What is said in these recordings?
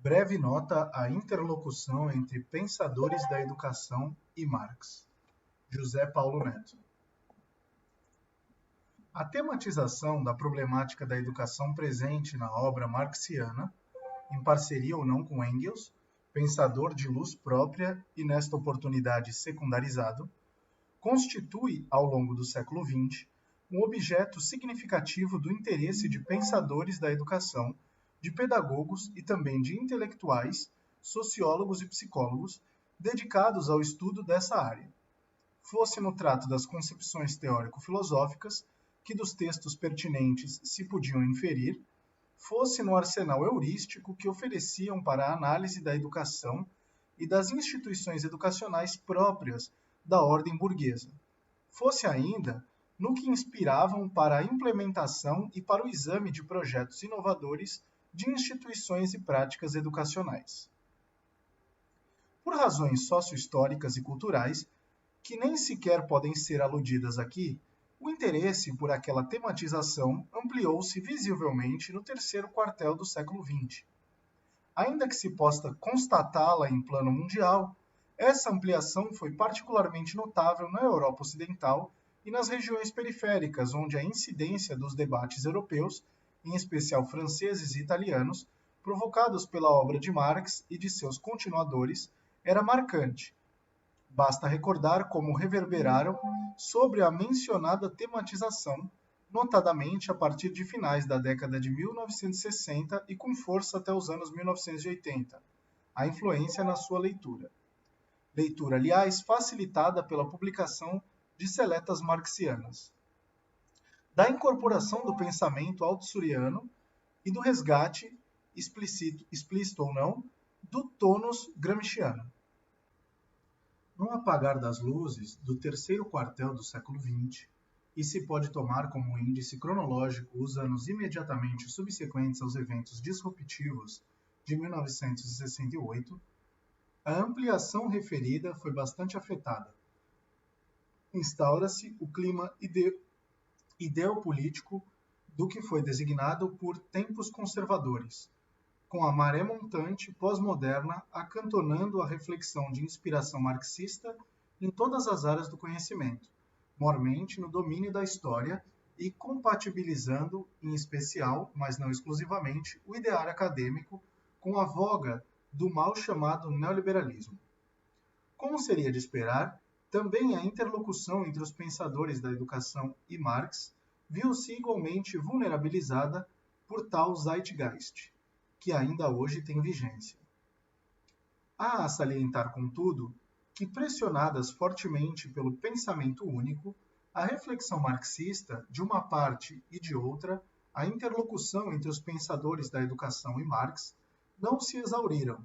Breve nota à interlocução entre pensadores da educação e Marx. José Paulo Neto. A tematização da problemática da educação presente na obra marxiana, em parceria ou não com Engels, pensador de luz própria e nesta oportunidade secundarizado, constitui, ao longo do século XX, um objeto significativo do interesse de pensadores da educação, de pedagogos e também de intelectuais, sociólogos e psicólogos dedicados ao estudo dessa área. Fosse no trato das concepções teórico-filosóficas, que dos textos pertinentes se podiam inferir, fosse no arsenal heurístico que ofereciam para a análise da educação e das instituições educacionais próprias da ordem burguesa, fosse ainda no que inspiravam para a implementação e para o exame de projetos inovadores de instituições e práticas educacionais. Por razões socio-históricas e culturais, que nem sequer podem ser aludidas aqui, o interesse por aquela tematização ampliou-se visivelmente no terceiro quartel do século XX. Ainda que se possa constatá-la em plano mundial, essa ampliação foi particularmente notável na Europa Ocidental e nas regiões periféricas, onde a incidência dos debates europeus, em especial franceses e italianos, provocados pela obra de Marx e de seus continuadores, era marcante. Basta recordar como reverberaram sobre a mencionada tematização, notadamente a partir de finais da década de 1960 e com força até os anos 1980, a influência na sua leitura. Leitura, aliás, facilitada pela publicação de seletas marxianas. Da incorporação do pensamento althusseriano e do resgate, explícito ou não, do tônus gramsciano. No apagar das luzes do terceiro quartel do século XX, e se pode tomar como índice cronológico os anos imediatamente subsequentes aos eventos disruptivos de 1968, a ampliação referida foi bastante afetada. Instaura-se o clima ideopolítico do que foi designado por tempos conservadores, com a maré montante pós-moderna acantonando a reflexão de inspiração marxista em todas as áreas do conhecimento, mormente no domínio da história e compatibilizando, em especial, mas não exclusivamente, o ideário acadêmico com a voga do mal chamado neoliberalismo. Como seria de esperar, também a interlocução entre os pensadores da educação e Marx viu-se igualmente vulnerabilizada por tal Zeitgeist, que ainda hoje tem vigência. Há a salientar, contudo, que pressionadas fortemente pelo pensamento único, a reflexão marxista, de uma parte e de outra, a interlocução entre os pensadores da educação e Marx, não se exauriram.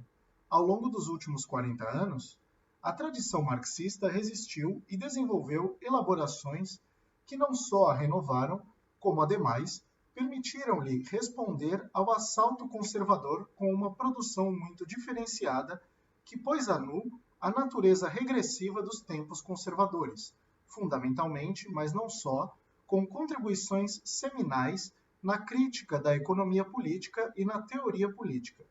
Ao longo dos últimos 40 anos, a tradição marxista resistiu e desenvolveu elaborações que não só a renovaram, como, ademais, permitiram-lhe responder ao assalto conservador com uma produção muito diferenciada que pôs a nu a natureza regressiva dos tempos conservadores, fundamentalmente, mas não só, com contribuições seminais na crítica da economia política e na teoria política.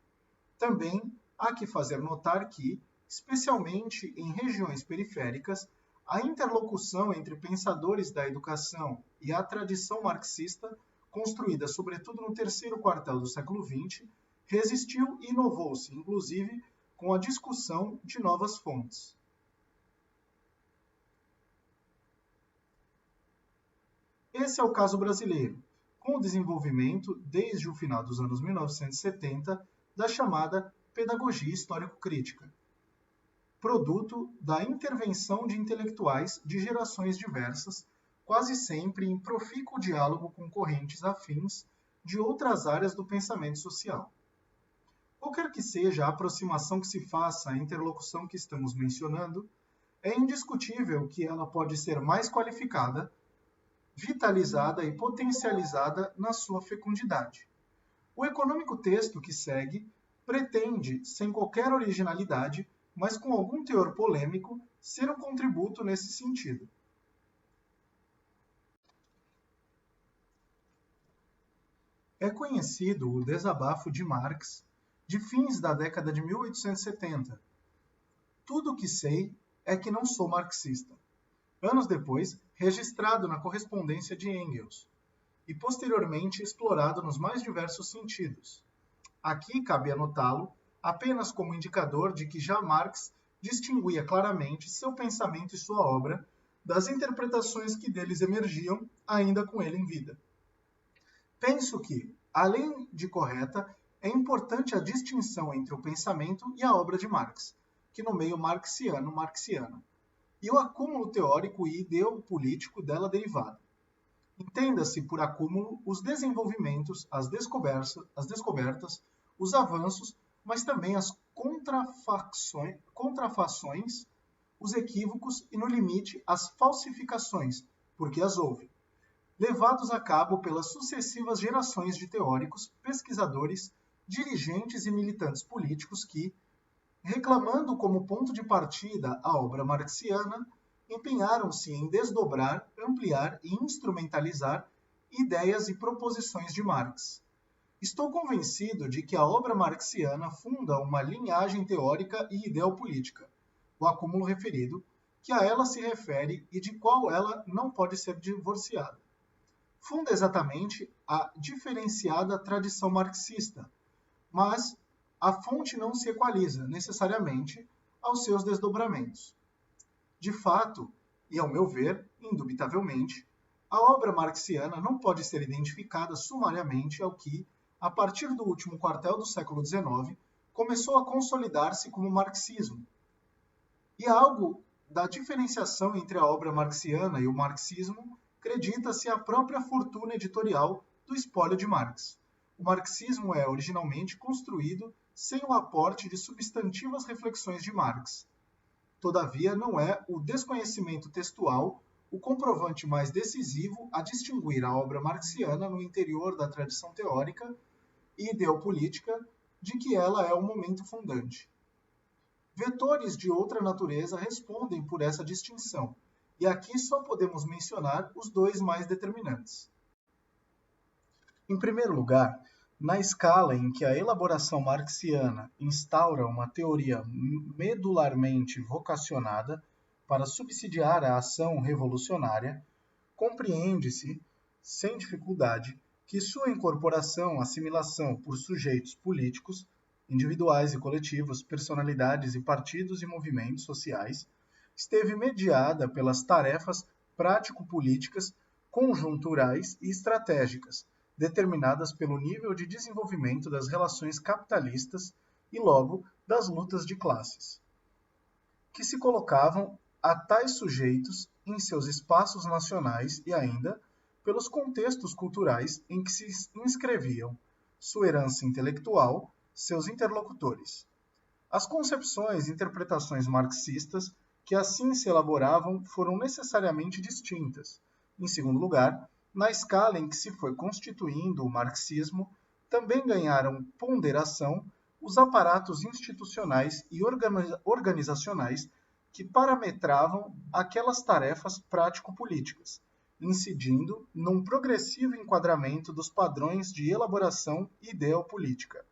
Também há que fazer notar que, especialmente em regiões periféricas, a interlocução entre pensadores da educação e a tradição marxista, construída sobretudo no terceiro quartel do século XX, resistiu e inovou-se, inclusive, com a discussão de novas fontes. Esse é o caso brasileiro, com o desenvolvimento, desde o final dos anos 1970, da chamada pedagogia histórico-crítica, produto da intervenção de intelectuais de gerações diversas, quase sempre em profícuo diálogo com correntes afins de outras áreas do pensamento social. Qualquer que seja a aproximação que se faça à interlocução que estamos mencionando, é indiscutível que ela pode ser mais qualificada, vitalizada e potencializada na sua fecundidade. O econômico texto que segue pretende, sem qualquer originalidade, mas com algum teor polêmico, ser um contributo nesse sentido. É conhecido o desabafo de Marx de fins da década de 1870. Tudo o que sei é que não sou marxista. Anos depois, registrado na correspondência de Engels, e posteriormente explorado nos mais diversos sentidos. Aqui cabe anotá-lo apenas como indicador de que já Marx distinguia claramente seu pensamento e sua obra das interpretações que deles emergiam ainda com ele em vida. Penso que, além de correta, é importante a distinção entre o pensamento e a obra de Marx, que no meio marxiano, e o acúmulo teórico e ideopolítico dela derivado. Entenda-se por acúmulo os desenvolvimentos, as descobertas, os avanços, mas também as contrafações, os equívocos e, no limite, as falsificações, porque as houve, levados a cabo pelas sucessivas gerações de teóricos, pesquisadores, dirigentes e militantes políticos que, reclamando como ponto de partida a obra marxiana, empenharam-se em desdobrar, ampliar e instrumentalizar ideias e proposições de Marx. Estou convencido de que a obra marxiana funda uma linhagem teórica e ideopolítica, o acúmulo referido, que a ela se refere e de qual ela não pode ser divorciada. Funda exatamente a diferenciada tradição marxista, mas a fonte não se equaliza, necessariamente, aos seus desdobramentos. De fato, e ao meu ver, indubitavelmente, a obra marxiana não pode ser identificada sumariamente ao que, a partir do último quartel do século XIX, começou a consolidar-se como marxismo. E algo da diferenciação entre a obra marxiana e o marxismo acredita-se a própria fortuna editorial do espólio de Marx. O marxismo é originalmente construído sem o aporte de substantivas reflexões de Marx. Todavia, não é o desconhecimento textual o comprovante mais decisivo a distinguir a obra marxiana no interior da tradição teórica e ideopolítica de que ela é o momento fundante. Vetores de outra natureza respondem por essa distinção, e aqui só podemos mencionar os dois mais determinantes. Em primeiro lugar, na escala em que a elaboração marxiana instaura uma teoria medularmente vocacionada para subsidiar a ação revolucionária, compreende-se, sem dificuldade, que sua incorporação, assimilação por sujeitos políticos, individuais e coletivos, personalidades e partidos e movimentos sociais, esteve mediada pelas tarefas prático-políticas, conjunturais e estratégicas, determinadas pelo nível de desenvolvimento das relações capitalistas e, logo, das lutas de classes, que se colocavam a tais sujeitos em seus espaços nacionais e ainda pelos contextos culturais em que se inscreviam, sua herança intelectual, seus interlocutores. As concepções e interpretações marxistas que assim se elaboravam foram necessariamente distintas. Em segundo lugar, na escala em que se foi constituindo o marxismo, também ganharam ponderação os aparatos institucionais e organizacionais que parametravam aquelas tarefas prático-políticas, incidindo num progressivo enquadramento dos padrões de elaboração ideopolítica.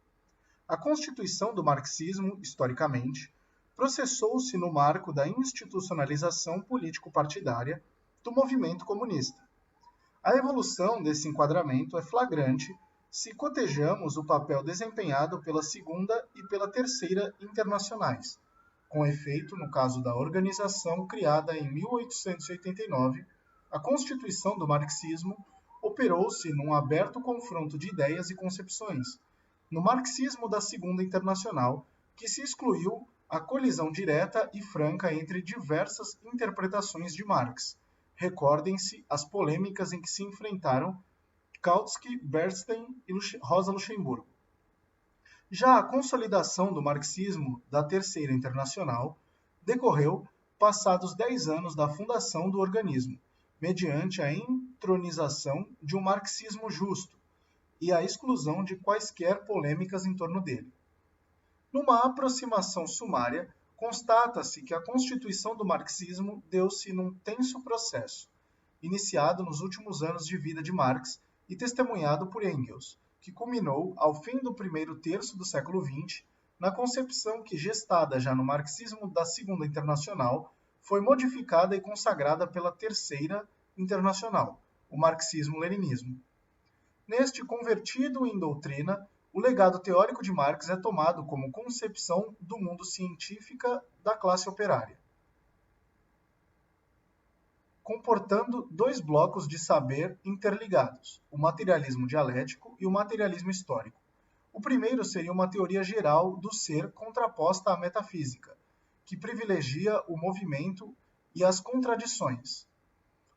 A constituição do marxismo, historicamente, processou-se no marco da institucionalização político-partidária do movimento comunista. A evolução desse enquadramento é flagrante se cotejamos o papel desempenhado pela Segunda e pela Terceira Internacionais. Com efeito, no caso da organização criada em 1889, a constituição do marxismo operou-se num aberto confronto de ideias e concepções. No marxismo da Segunda Internacional, que se excluiu a colisão direta e franca entre diversas interpretações de Marx. Recordem-se as polêmicas em que se enfrentaram Kautsky, Bernstein e Rosa Luxemburgo. Já a consolidação do marxismo da Terceira Internacional decorreu passados 10 anos da fundação do organismo, mediante a entronização de um marxismo justo e a exclusão de quaisquer polêmicas em torno dele. Numa aproximação sumária, constata-se que a constituição do marxismo deu-se num tenso processo, iniciado nos últimos anos de vida de Marx e testemunhado por Engels, que culminou, ao fim do primeiro terço do século XX, na concepção que, gestada já no marxismo da Segunda Internacional, foi modificada e consagrada pela Terceira Internacional, o marxismo-leninismo. Neste convertido em doutrina, o legado teórico de Marx é tomado como concepção do mundo científica da classe operária, comportando dois blocos de saber interligados, o materialismo dialético e o materialismo histórico. O primeiro seria uma teoria geral do ser contraposta à metafísica, que privilegia o movimento e as contradições.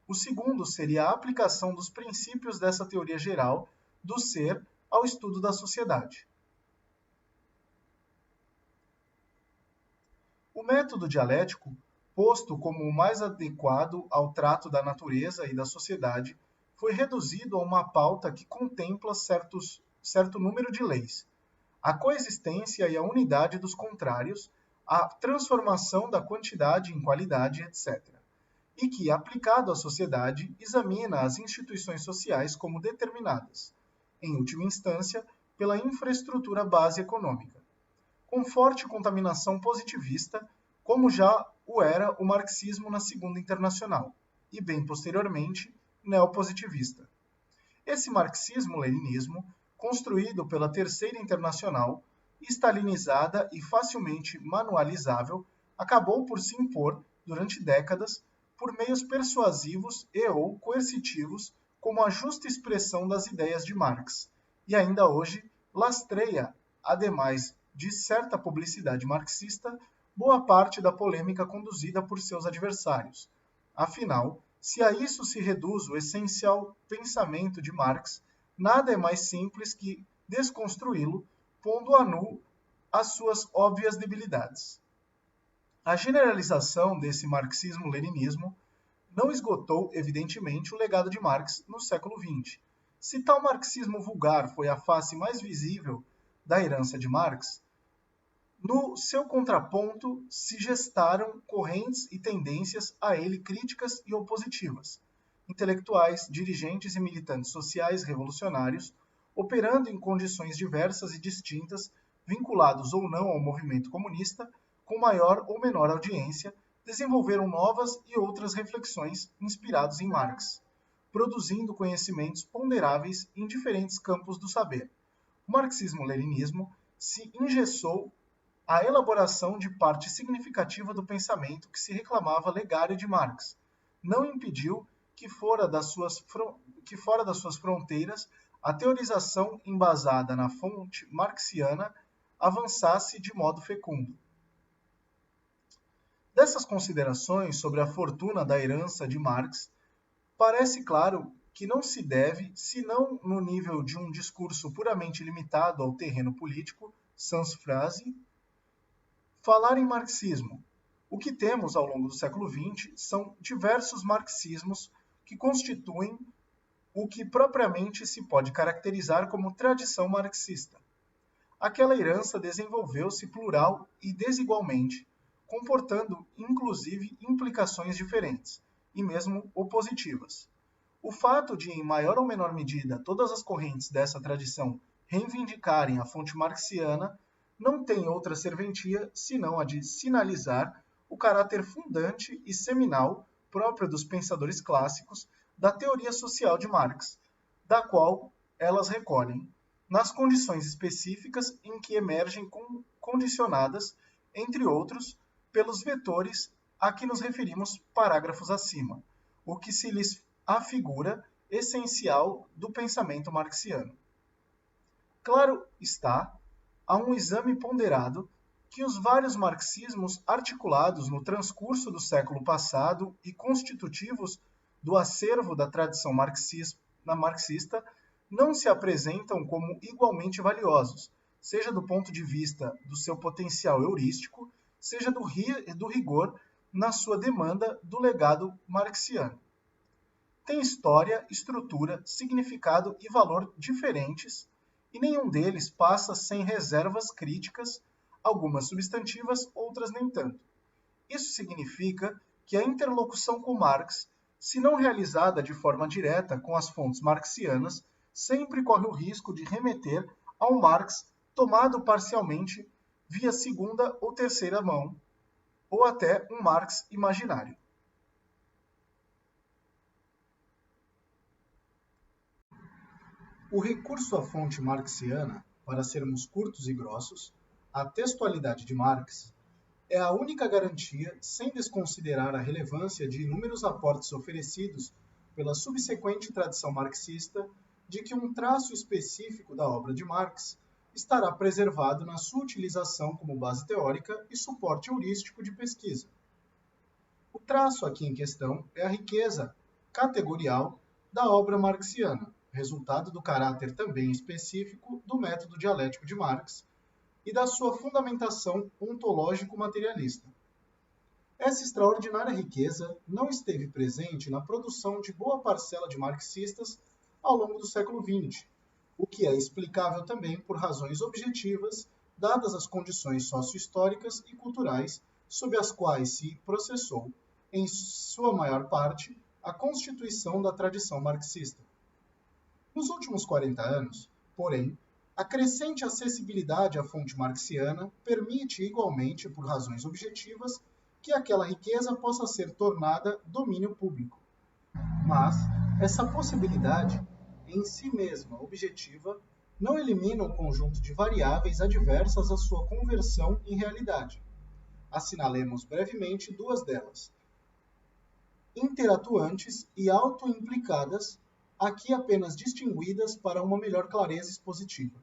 O segundo seria a aplicação dos princípios dessa teoria geral do ser ao estudo da sociedade. O método dialético, posto como o mais adequado ao trato da natureza e da sociedade, foi reduzido a uma pauta que contempla certo número de leis, a coexistência e a unidade dos contrários, a transformação da quantidade em qualidade, etc. E que, aplicado à sociedade, examina as instituições sociais como determinadas, em última instância, pela infraestrutura base econômica, com forte contaminação positivista, como já o era o marxismo na Segunda Internacional, e bem posteriormente, neopositivista. Esse marxismo-leninismo, construído pela Terceira Internacional, stalinizada e facilmente manualizável, acabou por se impor, durante décadas, por meios persuasivos e ou coercitivos, como a justa expressão das ideias de Marx, e ainda hoje lastreia, ademais de certa publicidade marxista, boa parte da polêmica conduzida por seus adversários. Afinal, se a isso se reduz o essencial pensamento de Marx, nada é mais simples que desconstruí-lo, pondo a nu as suas óbvias debilidades. A generalização desse marxismo-leninismo não esgotou, evidentemente, o legado de Marx no século XX. Se tal marxismo vulgar foi a face mais visível da herança de Marx, no seu contraponto se gestaram correntes e tendências a ele críticas e opositivas, intelectuais, dirigentes e militantes sociais revolucionários, operando em condições diversas e distintas, vinculados ou não ao movimento comunista, com maior ou menor audiência, desenvolveram novas e outras reflexões inspiradas em Marx, produzindo conhecimentos ponderáveis em diferentes campos do saber. O marxismo-leninismo se engessou a elaboração de parte significativa do pensamento que se reclamava legário de Marx, não impediu que fora das suas fronteiras a teorização embasada na fonte marxiana avançasse de modo fecundo. Dessas considerações sobre a fortuna da herança de Marx, parece claro que não se deve, senão no nível de um discurso puramente limitado ao terreno político, sans phrase, falar em marxismo. O que temos ao longo do século XX são diversos marxismos que constituem o que propriamente se pode caracterizar como tradição marxista. Aquela herança desenvolveu-se plural e desigualmente, comportando inclusive implicações diferentes, e mesmo opositivas. O fato de, em maior ou menor medida, todas as correntes dessa tradição reivindicarem a fonte marxiana não tem outra serventia senão a de sinalizar o caráter fundante e seminal próprio dos pensadores clássicos da teoria social de Marx, da qual elas recolhem, nas condições específicas em que emergem condicionadas, entre outros, pelos vetores a que nos referimos parágrafos acima, o que se lhes afigura essencial do pensamento marxiano. Claro está, a um exame ponderado, que os vários marxismos articulados no transcurso do século passado e constitutivos do acervo da tradição marxista não se apresentam como igualmente valiosos, seja do ponto de vista do seu potencial heurístico, seja do rigor na sua demanda do legado marxiano. Tem história, estrutura, significado e valor diferentes, e nenhum deles passa sem reservas críticas, algumas substantivas, outras nem tanto. Isso significa que a interlocução com Marx, se não realizada de forma direta com as fontes marxianas, sempre corre o risco de remeter a um Marx tomado parcialmente via segunda ou terceira mão, ou até um Marx imaginário. O recurso à fonte marxiana, para sermos curtos e grossos, a textualidade de Marx, é a única garantia, sem desconsiderar a relevância de inúmeros aportes oferecidos pela subsequente tradição marxista, de que um traço específico da obra de Marx estará preservado na sua utilização como base teórica e suporte heurístico de pesquisa. O traço aqui em questão é a riqueza categorial da obra marxiana, resultado do caráter também específico do método dialético de Marx e da sua fundamentação ontológico-materialista. Essa extraordinária riqueza não esteve presente na produção de boa parcela de marxistas ao longo do século XX, o que é explicável também por razões objetivas, dadas as condições socio-históricas e culturais sob as quais se processou, em sua maior parte, a constituição da tradição marxista. Nos últimos 40 anos, porém, a crescente acessibilidade à fonte marxiana permite igualmente, por razões objetivas, que aquela riqueza possa ser tornada domínio público. Mas essa possibilidade, em si mesma objetiva, não elimina um conjunto de variáveis adversas à sua conversão em realidade. Assinalemos brevemente duas delas, interatuantes e autoimplicadas, aqui apenas distinguidas para uma melhor clareza expositiva.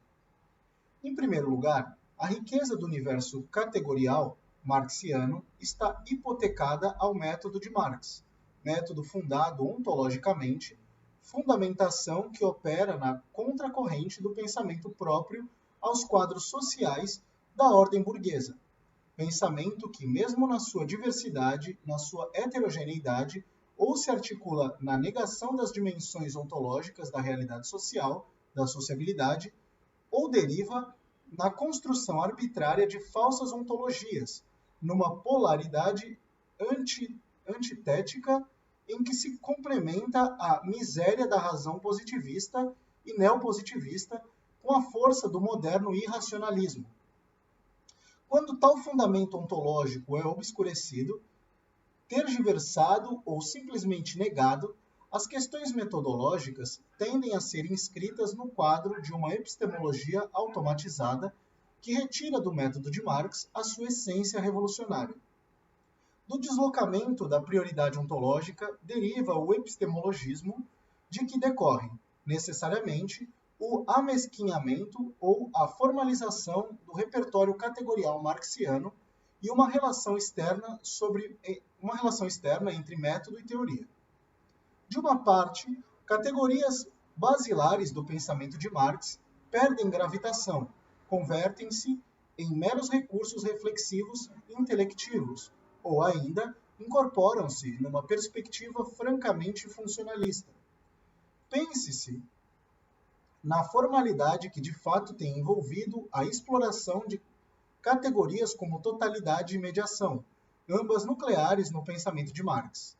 Em primeiro lugar, a riqueza do universo categorial marxiano está hipotecada ao método de Marx, método fundado ontologicamente, fundamentação que opera na contracorrente do pensamento próprio aos quadros sociais da ordem burguesa, pensamento que, mesmo na sua diversidade, na sua heterogeneidade, ou se articula na negação das dimensões ontológicas da realidade social, da sociabilidade, ou deriva na construção arbitrária de falsas ontologias, numa polaridade antitética em que se complementa a miséria da razão positivista e neopositivista com a força do moderno irracionalismo. Quando tal fundamento ontológico é obscurecido, tergiversado ou simplesmente negado, as questões metodológicas tendem a ser inscritas no quadro de uma epistemologia automatizada que retira do método de Marx a sua essência revolucionária. Do deslocamento da prioridade ontológica deriva o epistemologismo, de que decorre, necessariamente, o amesquinhamento ou a formalização do repertório categorial marxiano e uma relação externa entre método e teoria. De uma parte, categorias basilares do pensamento de Marx perdem gravitação, convertem-se em meros recursos reflexivos e intelectivos, ou ainda incorporam-se numa perspectiva francamente funcionalista. Pense-se na formalidade que de fato tem envolvido a exploração de categorias como totalidade e mediação, ambas nucleares no pensamento de Marx.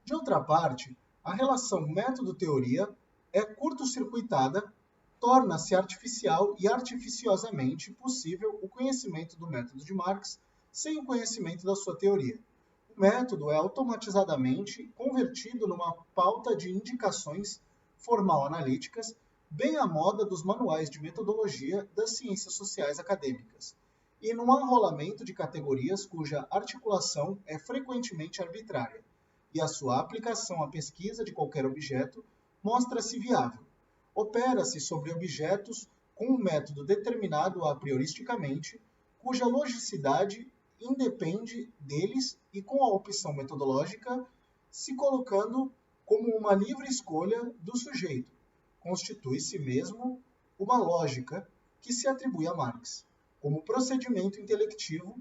De outra parte, a relação método-teoria é curto-circuitada, torna-se artificial e artificiosamente possível o conhecimento do método de Marx sem o conhecimento da sua teoria. O método é automatizadamente convertido numa pauta de indicações formal-analíticas, bem à moda dos manuais de metodologia das ciências sociais acadêmicas, e num arrolamento de categorias cuja articulação é frequentemente arbitrária, e a sua aplicação à pesquisa de qualquer objeto mostra-se viável. Opera-se sobre objetos com um método determinado a prioristicamente, cuja logicidade independe deles e com a opção metodológica se colocando como uma livre escolha do sujeito. Constitui-se mesmo uma lógica que se atribui a Marx, como procedimento intelectivo,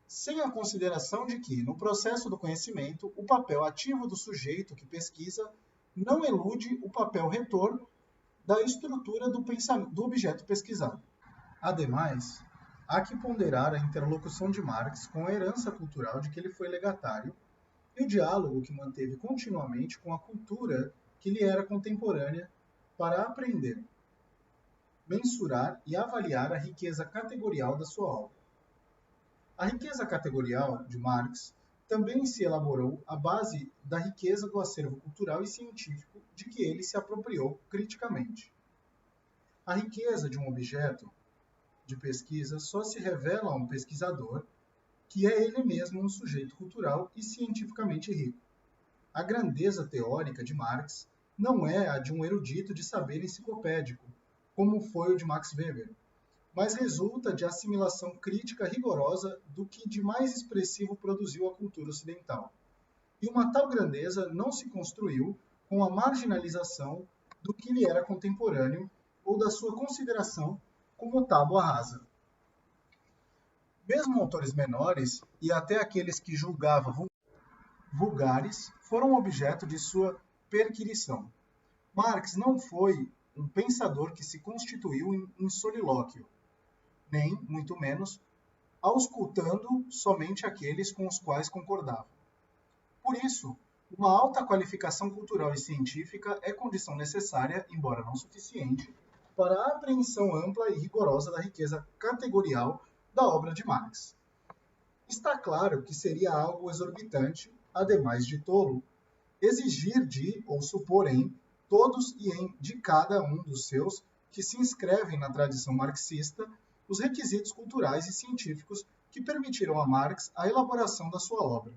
sem a consideração de que, no processo do conhecimento, o papel ativo do sujeito que pesquisa não elude o papel retor da estrutura do objeto pesquisado. Ademais, há que ponderar a interlocução de Marx com a herança cultural de que ele foi legatário e o diálogo que manteve continuamente com a cultura que lhe era contemporânea para aprender, mensurar e avaliar a riqueza categorial da sua obra. A riqueza categorial de Marx também se elaborou à base da riqueza do acervo cultural e científico de que ele se apropriou criticamente. A riqueza de um objeto de pesquisa só se revela a um pesquisador que é ele mesmo um sujeito cultural e cientificamente rico. A grandeza teórica de Marx não é a de um erudito de saber enciclopédico, como foi o de Max Weber, mas resulta de assimilação crítica rigorosa do que de mais expressivo produziu a cultura ocidental. E uma tal grandeza não se construiu com a marginalização do que lhe era contemporâneo ou da sua consideração como tábua rasa. Mesmo autores menores, e até aqueles que julgavam vulgares, foram objeto de sua perquirição. Marx não foi um pensador que se constituiu em solilóquio, nem, muito menos, auscultando somente aqueles com os quais concordava. Por isso, uma alta qualificação cultural e científica é condição necessária, embora não suficiente, para a apreensão ampla e rigorosa da riqueza categorial da obra de Marx. Está claro que seria algo exorbitante, ademais de tolo, exigir de, ou supor em, todos e em de cada um dos seus que se inscrevem na tradição marxista os requisitos culturais e científicos que permitiram a Marx a elaboração da sua obra.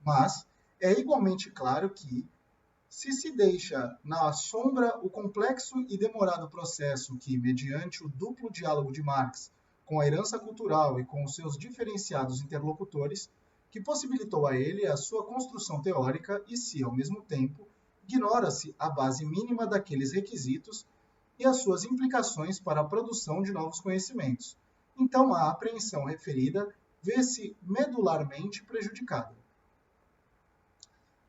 Mas é igualmente claro que, se deixa na sombra o complexo e demorado processo que, mediante o duplo diálogo de Marx com a herança cultural e com os seus diferenciados interlocutores, que possibilitou a ele a sua construção teórica e se, ao mesmo tempo, ignora-se a base mínima daqueles requisitos e as suas implicações para a produção de novos conhecimentos. Então, a apreensão referida vê-se medularmente prejudicada.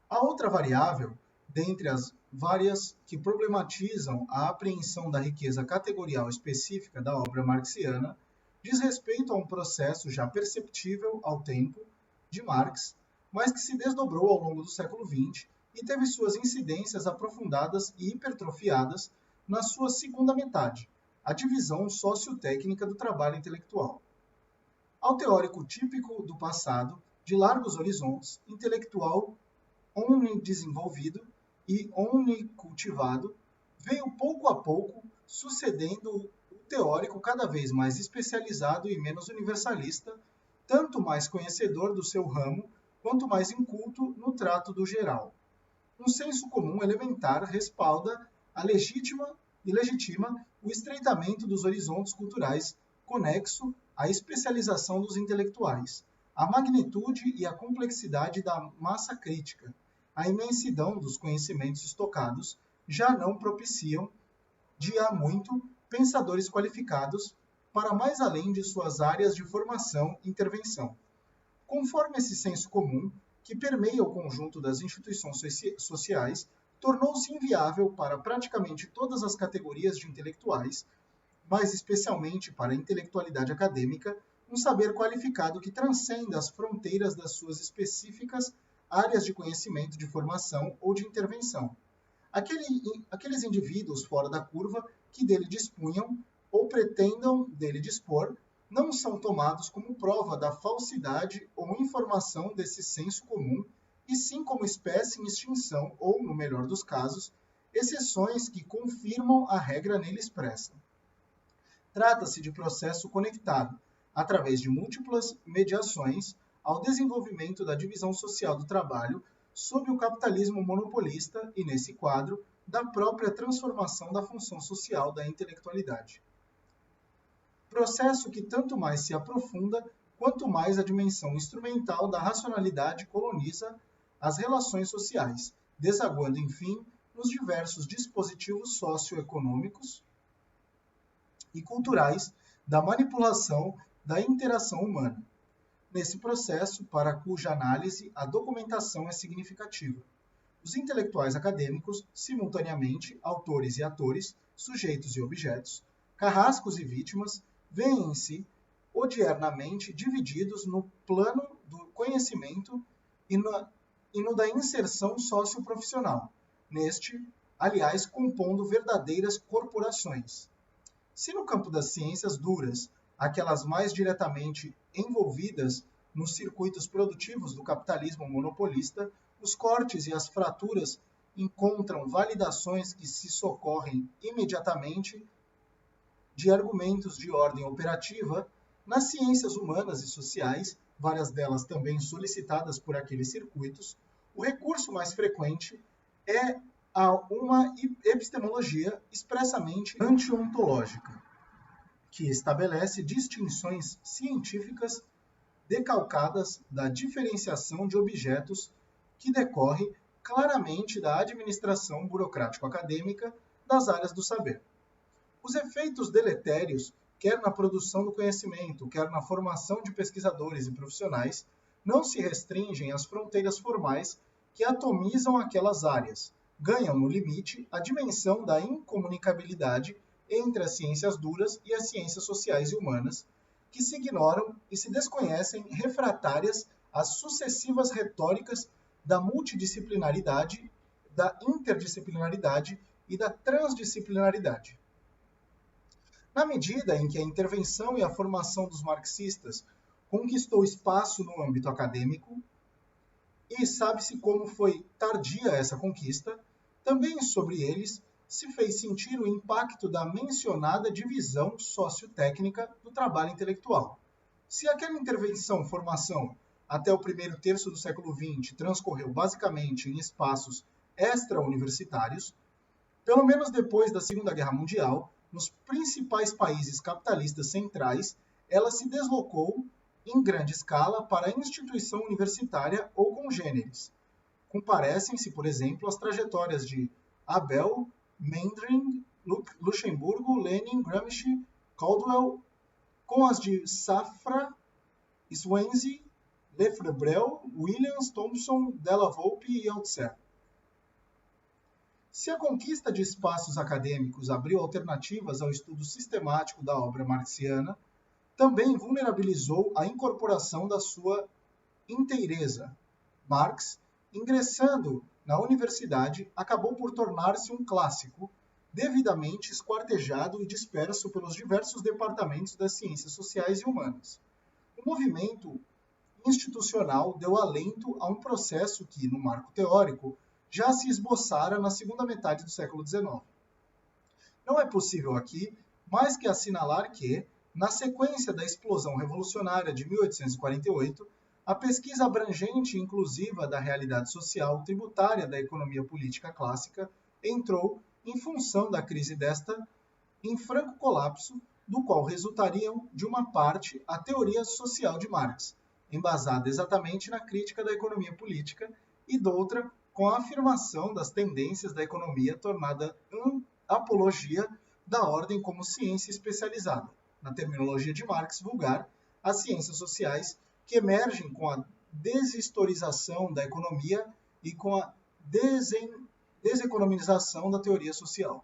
A outra variável, dentre as várias que problematizam a apreensão da riqueza categorial específica da obra marxiana, diz respeito a um processo já perceptível ao tempo de Marx, mas que se desdobrou ao longo do século XX e teve suas incidências aprofundadas e hipertrofiadas na sua segunda metade, a divisão sociotécnica do trabalho intelectual. Ao teórico típico do passado, de largos horizontes, intelectual omnidesenvolvido e omnicultivado, veio pouco a pouco sucedendo o teórico cada vez mais especializado e menos universalista, tanto mais conhecedor do seu ramo, quanto mais inculto no trato do geral. Um senso comum elementar respalda a legitima o estreitamento dos horizontes culturais conexo à especialização dos intelectuais, a magnitude e a complexidade da massa crítica, a imensidão dos conhecimentos estocados já não propiciam, de há muito, pensadores qualificados para mais além de suas áreas de formação e intervenção. Conforme esse senso comum, que permeia o conjunto das instituições sociais, tornou-se inviável para praticamente todas as categorias de intelectuais, mas especialmente para a intelectualidade acadêmica, um saber qualificado que transcenda as fronteiras das suas específicas áreas de conhecimento, de formação ou de intervenção. Aqueles indivíduos fora da curva que dele dispunham ou pretendam dele dispor, não são tomados como prova da falsidade ou informação desse senso comum, e sim como espécie em extinção ou, no melhor dos casos, exceções que confirmam a regra nele expressa. Trata-se de processo conectado, através de múltiplas mediações, ao desenvolvimento da divisão social do trabalho sob o capitalismo monopolista e, nesse quadro, da própria transformação da função social da intelectualidade. Processo que tanto mais se aprofunda, quanto mais a dimensão instrumental da racionalidade coloniza as relações sociais, desaguando, enfim, nos diversos dispositivos socioeconômicos e culturais da manipulação da interação humana. Nesse processo, para cuja análise a documentação é significativa. Os intelectuais acadêmicos, simultaneamente autores e atores, sujeitos e objetos, carrascos e vítimas, veem-se odiernamente divididos no plano do conhecimento e no da inserção socioprofissional. Neste, aliás, compondo verdadeiras corporações. Se no campo das ciências duras, aquelas mais diretamente envolvidas nos circuitos produtivos do capitalismo monopolista, os cortes e as fraturas encontram validações que se socorrem imediatamente de argumentos de ordem operativa, nas ciências humanas e sociais, várias delas também solicitadas por aqueles circuitos, o recurso mais frequente é a uma epistemologia expressamente antiontológica, que estabelece distinções científicas decalcadas da diferenciação de objetos que decorre claramente da administração burocrático-acadêmica das áreas do saber. Os efeitos deletérios, quer na produção do conhecimento, quer na formação de pesquisadores e profissionais, não se restringem às fronteiras formais que atomizam aquelas áreas, ganham, no limite, a dimensão da incomunicabilidade entre as ciências duras e as ciências sociais e humanas, que se ignoram e se desconhecem refratárias às sucessivas retóricas da multidisciplinaridade, da interdisciplinaridade e da transdisciplinaridade. Na medida em que a intervenção e a formação dos marxistas conquistou espaço no âmbito acadêmico, e sabe-se como foi tardia essa conquista, também sobre eles se fez sentir o impacto da mencionada divisão sociotécnica do trabalho intelectual. Se aquela formação, até o primeiro terço do século XX transcorreu basicamente em espaços extra-universitários, pelo menos depois da Segunda Guerra Mundial, nos principais países capitalistas centrais, ela se deslocou em grande escala para a instituição universitária ou congêneres. Comparecem-se, por exemplo, as trajetórias de Abel, Mendring, Luxemburgo, Lenin, Gramsci, Caldwell, com as de Safra, Swansea, Lefebvre, Williams, Thomson, Della Volpe e Althusser. Se a conquista de espaços acadêmicos abriu alternativas ao estudo sistemático da obra marxiana, também vulnerabilizou a incorporação da sua inteireza. Marx, ingressando na universidade, acabou por tornar-se um clássico, devidamente esquartejado e disperso pelos diversos departamentos das ciências sociais e humanas. O movimento institucional deu alento a um processo que, no marco teórico, já se esboçara na segunda metade do século XIX. Não é possível aqui mais que assinalar que, na sequência da explosão revolucionária de 1848, a pesquisa abrangente e inclusiva da realidade social tributária da economia política clássica entrou, em função da crise desta, em franco colapso, do qual resultariam, de uma parte, a teoria social de Marx, embasada exatamente na crítica da economia política, e doutra, com a afirmação das tendências da economia tornada apologia da ordem como ciência especializada, na terminologia de Marx vulgar, as ciências sociais que emergem com a deshistorização da economia e com a deseconomização da teoria social.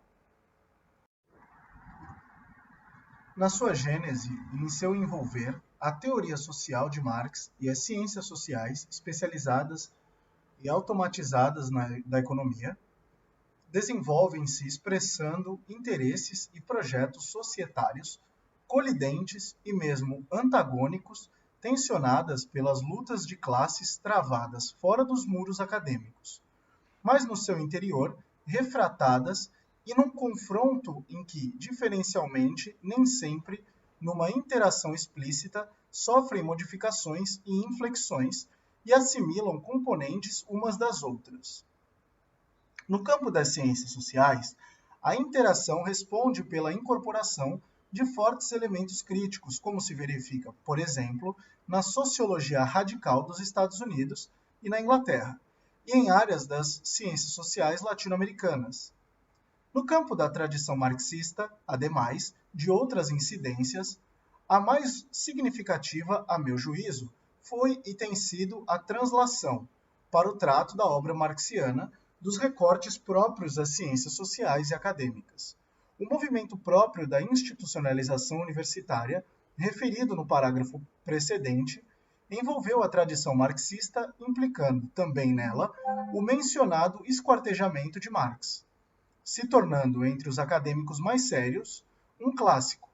Na sua gênese e em seu envolver, a teoria social de Marx e as ciências sociais especializadas e automatizadas da economia desenvolvem-se expressando interesses e projetos societários colidentes e mesmo antagônicos, tensionadas pelas lutas de classes travadas fora dos muros acadêmicos, mas no seu interior refratadas e num confronto em que, diferencialmente, nem sempre, numa interação explícita, sofrem modificações e inflexões e assimilam componentes umas das outras. No campo das ciências sociais, a interação responde pela incorporação de fortes elementos críticos, como se verifica, por exemplo, na sociologia radical dos Estados Unidos e na Inglaterra, e em áreas das ciências sociais latino-americanas. No campo da tradição marxista, ademais de outras incidências, a mais significativa, a meu juízo, foi e tem sido a translação, para o trato da obra marxiana, dos recortes próprios das ciências sociais e acadêmicas. O movimento próprio da institucionalização universitária, referido no parágrafo precedente, envolveu a tradição marxista, implicando também nela o mencionado esquartejamento de Marx. se tornando, entre os acadêmicos mais sérios, um clássico.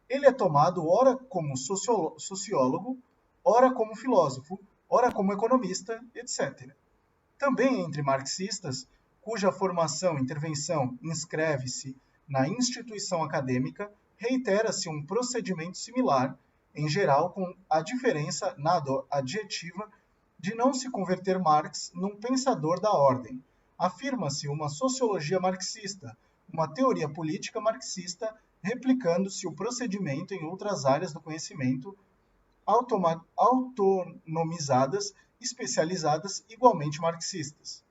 Ele é tomado ora como sociólogo, ora como filósofo, ora como economista, etc. Também entre marxistas, cuja formação e intervenção inscreve-se na instituição acadêmica, reitera-se um procedimento similar, em geral com a diferença nada adjetiva de não se converter Marx num pensador da ordem. Afirma-se uma sociologia marxista, uma teoria política marxista, replicando-se o procedimento em outras áreas do conhecimento, autonomizadas, especializadas, igualmente marxistas.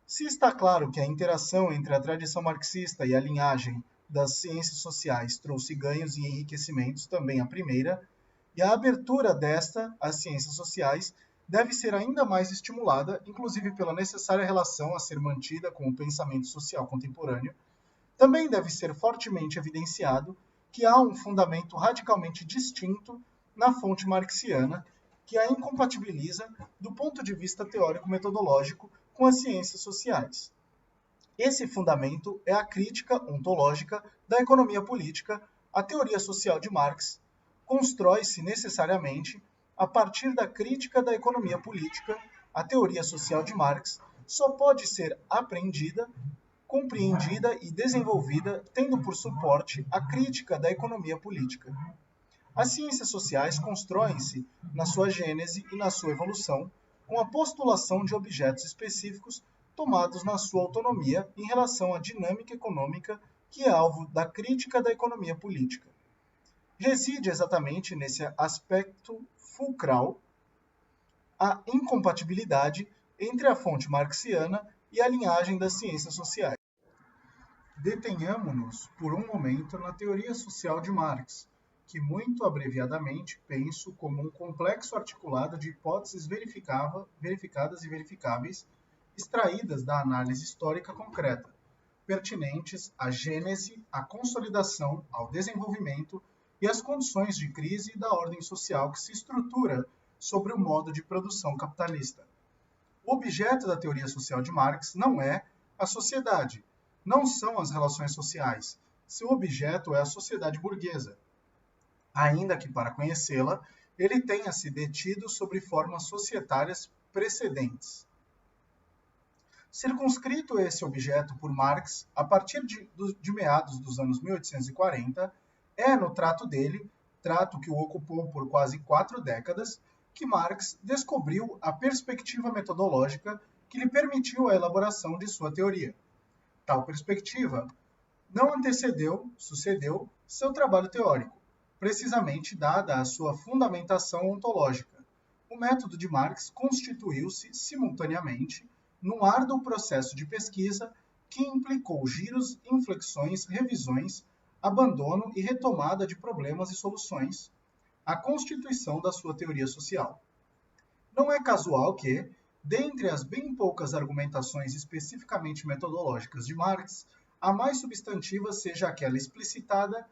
Se está claro que a interação entre a tradição marxista e a linhagem das ciências sociais trouxe ganhos e enriquecimentos também à primeira, e a abertura desta às ciências sociais deve ser ainda mais estimulada, inclusive pela necessária relação a ser mantida com o pensamento social contemporâneo, também deve ser fortemente evidenciado que há um fundamento radicalmente distinto na fonte marxiana, que a incompatibiliza do ponto de vista teórico-metodológico com as ciências sociais. Esse fundamento é a crítica ontológica da economia política. A teoria social de Marx constrói-se necessariamente a partir da crítica da economia política. A teoria social de Marx só pode ser apreendida, compreendida e desenvolvida tendo por suporte a crítica da economia política. As ciências sociais constroem-se na sua gênese e na sua evolução com a postulação de objetos específicos tomados na sua autonomia em relação à dinâmica econômica que é alvo da crítica da economia política. Reside exatamente nesse aspecto fulcral a incompatibilidade entre a fonte marxiana e a linhagem das ciências sociais. Detenhamo-nos por um momento na teoria social de Marx, que muito abreviadamente penso como um complexo articulado de hipóteses verificadas e verificáveis, extraídas da análise histórica concreta, pertinentes à gênese, à consolidação, ao desenvolvimento e às condições de crise da ordem social que se estrutura sobre o modo de produção capitalista. O objeto da teoria social de Marx não é a sociedade, não são as relações sociais. Seu objeto é a sociedade burguesa, ainda que para conhecê-la ele tenha se detido sobre formas societárias precedentes. Circunscrito esse objeto por Marx, a partir de meados dos anos 1840, é no trato dele, trato que o ocupou por quase 4 décadas, que Marx descobriu a perspectiva metodológica que lhe permitiu a elaboração de sua teoria. Tal perspectiva não sucedeu seu trabalho teórico, precisamente dada a sua fundamentação ontológica. O método de Marx constituiu-se, simultaneamente, num árduo processo de pesquisa que implicou giros, inflexões, revisões, abandono e retomada de problemas e soluções, a constituição da sua teoria social. Não é casual que, dentre as bem poucas argumentações especificamente metodológicas de Marx, a mais substantiva seja aquela explicitada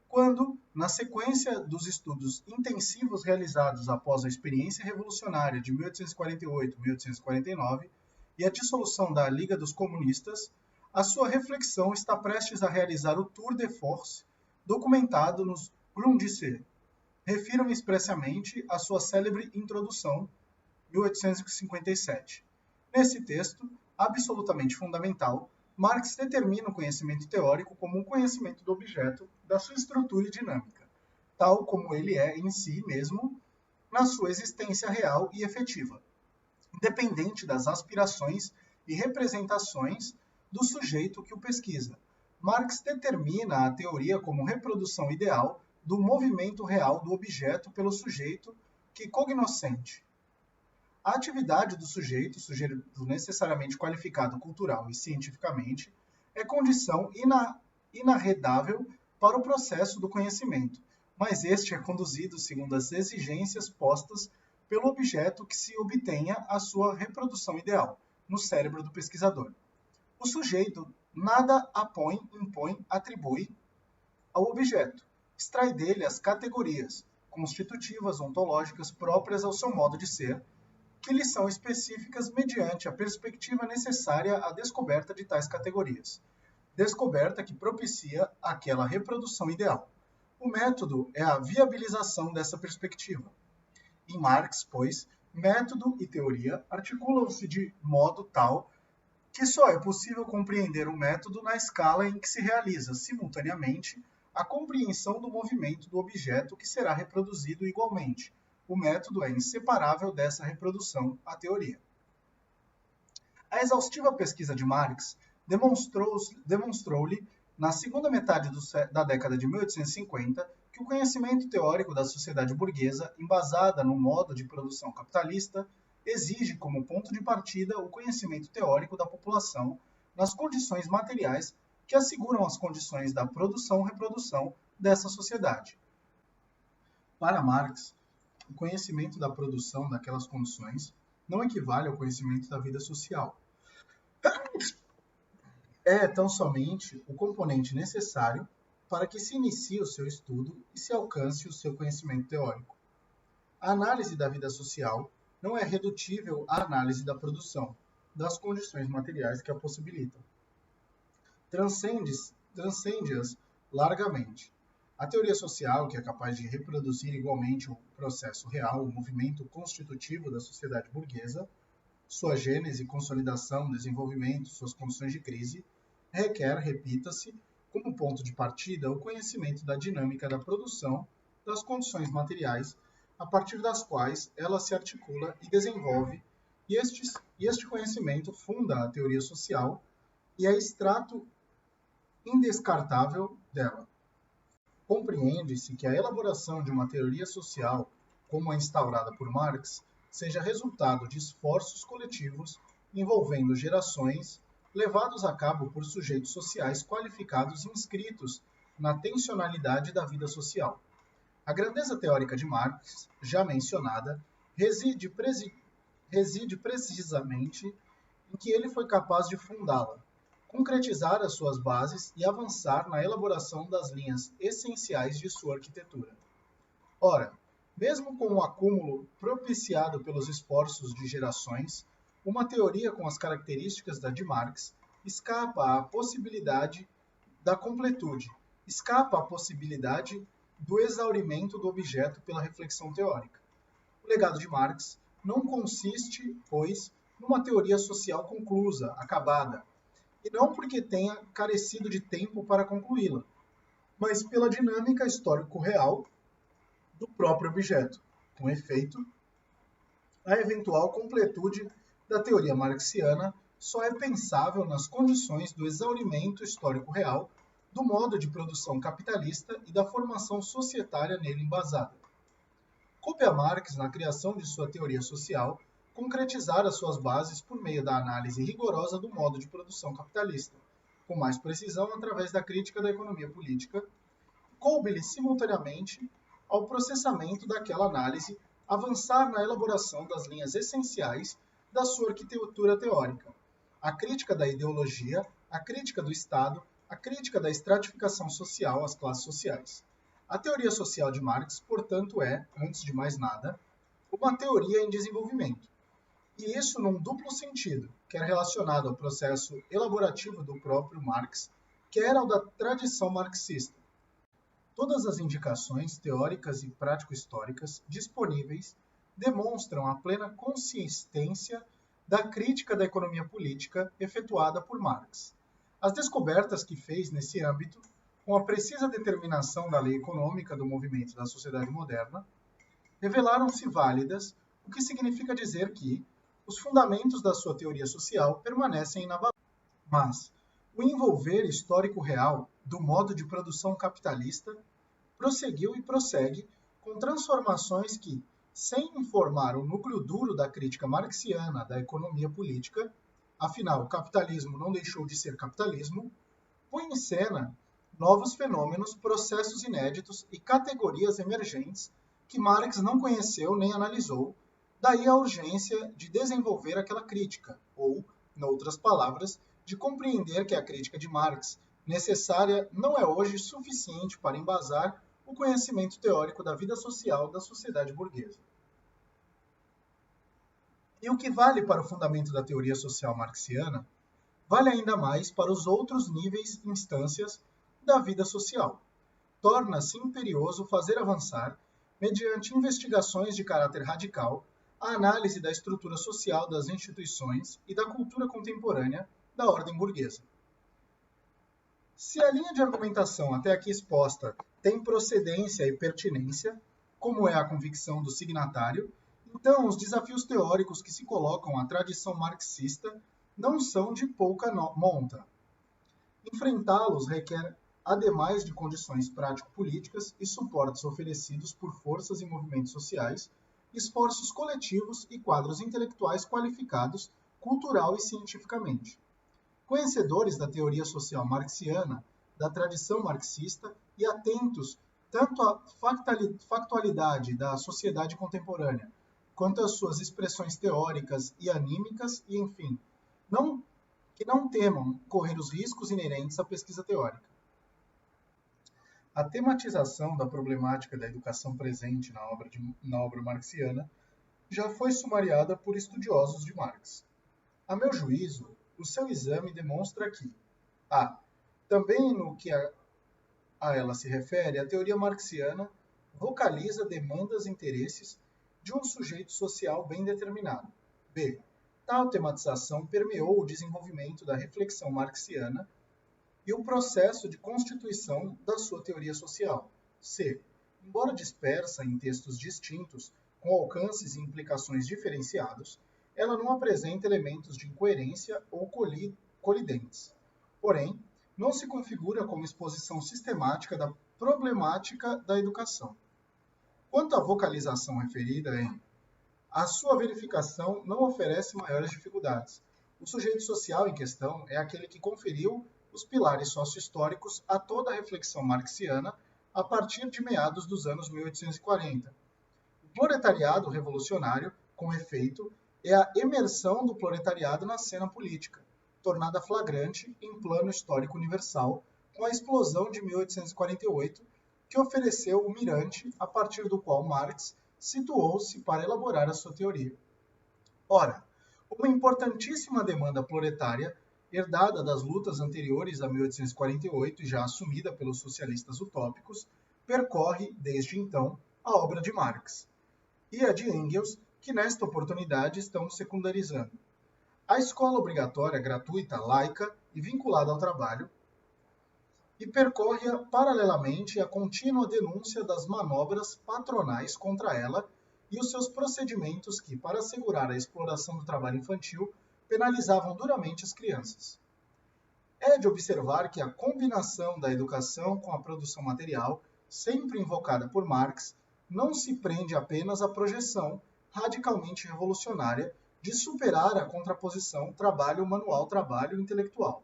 quando, na sequência dos estudos intensivos realizados após a experiência revolucionária de 1848-1849 e a dissolução da Liga dos Comunistas, a sua reflexão está prestes a realizar o tour de force documentado nos Grundrisse. Refiro-me expressamente à sua célebre introdução, 1857. Nesse texto, absolutamente fundamental, Marx determina o conhecimento teórico como um conhecimento do objeto, da sua estrutura e dinâmica, tal como ele é em si mesmo, na sua existência real e efetiva, independente das aspirações e representações do sujeito que o pesquisa. Marx determina a teoria como reprodução ideal do movimento real do objeto pelo sujeito que cognoscente. A atividade do sujeito necessariamente qualificado cultural e cientificamente, é condição inarredável para o processo do conhecimento, mas este é conduzido segundo as exigências postas pelo objeto que se obtenha a sua reprodução ideal, no cérebro do pesquisador. O sujeito nada apõe, impõe, atribui ao objeto, extrai dele as categorias constitutivas, ontológicas, próprias ao seu modo de ser, que lhe são específicas mediante a perspectiva necessária à descoberta de tais categorias. descoberta que propicia aquela reprodução ideal. O método é a viabilização dessa perspectiva. Em Marx, pois, método e teoria articulam-se de modo tal que só é possível compreender o método na escala em que se realiza, simultaneamente, a compreensão do movimento do objeto que será reproduzido igualmente. O método é inseparável dessa reprodução, a teoria. A exaustiva pesquisa de Marx demonstrou-lhe, na segunda metade da década de 1850, que o conhecimento teórico da sociedade burguesa, embasada no modo de produção capitalista, exige como ponto de partida o conhecimento teórico da população nas condições materiais que asseguram as condições da produção-reprodução dessa sociedade. Para Marx, o conhecimento da produção daquelas condições não equivale ao conhecimento da vida social. É tão somente o componente necessário para que se inicie o seu estudo e se alcance o seu conhecimento teórico. A análise da vida social não é redutível à análise da produção, das condições materiais que a possibilitam. Transcende-as largamente. A teoria social, que é capaz de reproduzir igualmente o processo real, o movimento constitutivo da sociedade burguesa, sua gênese, consolidação, desenvolvimento, suas condições de crise, requer, repita-se, como ponto de partida, o conhecimento da dinâmica da produção, das condições materiais, a partir das quais ela se articula e desenvolve, e este conhecimento funda a teoria social e é extrato indescartável dela. Compreende-se que a elaboração de uma teoria social, como a instaurada por Marx, seja resultado de esforços coletivos envolvendo gerações, levados a cabo por sujeitos sociais qualificados e inscritos na tensionalidade da vida social. A grandeza teórica de Marx, já mencionada, reside precisamente em que ele foi capaz de fundá-la, concretizar as suas bases e avançar na elaboração das linhas essenciais de sua arquitetura. Ora, mesmo com o acúmulo propiciado pelos esforços de gerações, uma teoria com as características da de Marx escapa à possibilidade da completude, escapa à possibilidade do exaurimento do objeto pela reflexão teórica. O legado de Marx não consiste, pois, numa teoria social conclusa, acabada, e não porque tenha carecido de tempo para concluí-la, mas pela dinâmica histórico-real do próprio objeto. Com efeito, a eventual completude da teoria marxiana só é pensável nas condições do exaurimento histórico-real do modo de produção capitalista e da formação societária nele embasada. Coube a Marx, na criação de sua teoria social, concretizar as suas bases por meio da análise rigorosa do modo de produção capitalista, com mais precisão através da crítica da economia política. Coube-lhe, simultaneamente, ao processamento daquela análise, avançar na elaboração das linhas essenciais da sua arquitetura teórica, a crítica da ideologia, a crítica do Estado, a crítica da estratificação social às classes sociais. A teoria social de Marx, portanto, é, antes de mais nada, uma teoria em desenvolvimento. E isso num duplo sentido, quer relacionado ao processo elaborativo do próprio Marx, quer ao da tradição marxista. Todas as indicações teóricas e prático-históricas disponíveis demonstram a plena consistência da crítica da economia política efetuada por Marx. As descobertas que fez nesse âmbito, com a precisa determinação da lei econômica do movimento da sociedade moderna, revelaram-se válidas, o que significa dizer que os fundamentos da sua teoria social permanecem inabaláveis. Mas o envolver histórico real do modo de produção capitalista prosseguiu e prossegue com transformações que, sem informar o núcleo duro da crítica marxiana da economia política, afinal, o capitalismo não deixou de ser capitalismo, põe em cena novos fenômenos, processos inéditos e categorias emergentes que Marx não conheceu nem analisou, daí a urgência de desenvolver aquela crítica, ou, em outras palavras, de compreender que a crítica de Marx, necessária, não é hoje suficiente para embasar o conhecimento teórico da vida social da sociedade burguesa. E o que vale para o fundamento da teoria social marxiana, vale ainda mais para os outros níveis e instâncias da vida social. Torna-se imperioso fazer avançar, mediante investigações de caráter radical, a análise da estrutura social das instituições e da cultura contemporânea da ordem burguesa. Se a linha de argumentação até aqui exposta tem procedência e pertinência, como é a convicção do signatário, então os desafios teóricos que se colocam à tradição marxista não são de pouca monta. Enfrentá-los requer, ademais de condições prático-políticas e suportes oferecidos por forças e movimentos sociais, esforços coletivos e quadros intelectuais qualificados cultural e cientificamente. Conhecedores da teoria social marxiana, da tradição marxista e atentos tanto à factualidade da sociedade contemporânea, quanto às suas expressões teóricas e anímicas e, enfim, que não temam correr os riscos inerentes à pesquisa teórica. A tematização da problemática da educação presente na obra marxiana já foi sumariada por estudiosos de Marx. A meu juízo, o seu exame demonstra que também no que a ela se refere, a teoria marxiana vocaliza demandas e interesses de um sujeito social bem determinado. B. Tal tematização permeou o desenvolvimento da reflexão marxiana e o processo de constituição da sua teoria social. C. Embora dispersa em textos distintos, com alcances e implicações diferenciados, ela não apresenta elementos de incoerência ou colidentes. Porém, não se configura como exposição sistemática da problemática da educação. Quanto à vocalização referida a sua verificação não oferece maiores dificuldades. O sujeito social em questão é aquele que conferiu os pilares sócio-históricos a toda a reflexão marxiana a partir de meados dos anos 1840. O proletariado revolucionário, com efeito, é a emersão do proletariado na cena política, tornada flagrante em plano histórico universal, com a explosão de 1848, que ofereceu o mirante a partir do qual Marx situou-se para elaborar a sua teoria. Ora, uma importantíssima demanda proletária, herdada das lutas anteriores a 1848 e já assumida pelos socialistas utópicos, percorre, desde então, a obra de Marx e a de Engels, que nesta oportunidade estão secundarizando. A escola obrigatória, gratuita, laica e vinculada ao trabalho, e percorre paralelamente a contínua denúncia das manobras patronais contra ela e os seus procedimentos que, para assegurar a exploração do trabalho infantil, penalizavam duramente as crianças. É de observar que a combinação da educação com a produção material, sempre invocada por Marx, não se prende apenas à projeção radicalmente revolucionária de superar a contraposição trabalho manual-trabalho intelectual.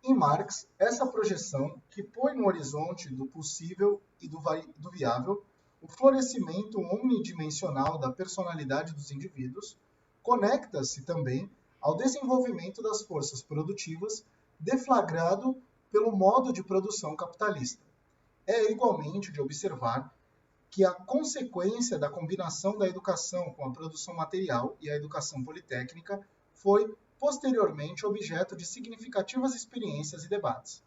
Em Marx, essa projeção, que põe no horizonte do possível e do viável o florescimento omnidimensional da personalidade dos indivíduos, conecta-se também ao desenvolvimento das forças produtivas deflagrado pelo modo de produção capitalista. É igualmente de observar que a consequência da combinação da educação com a produção material e a educação politécnica foi, posteriormente, objeto de significativas experiências e debates.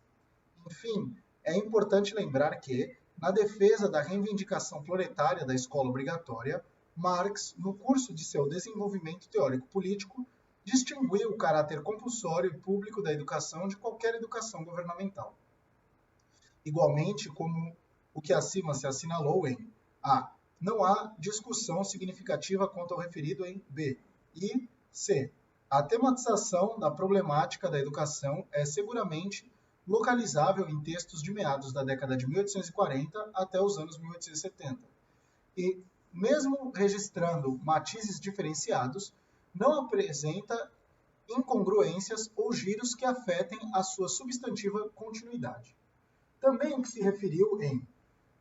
Enfim, é importante lembrar que, na defesa da reivindicação proletária da escola obrigatória, Marx, no curso de seu desenvolvimento teórico-político, distinguiu o caráter compulsório e público da educação de qualquer educação governamental. Igualmente, como o que acima se assinalou em A. Não há discussão significativa quanto ao referido em B. E C. A tematização da problemática da educação é seguramente localizável em textos de meados da década de 1840 até os anos 1870. E, mesmo registrando matizes diferenciados, não apresenta incongruências ou giros que afetem a sua substantiva continuidade. Também o que se referiu em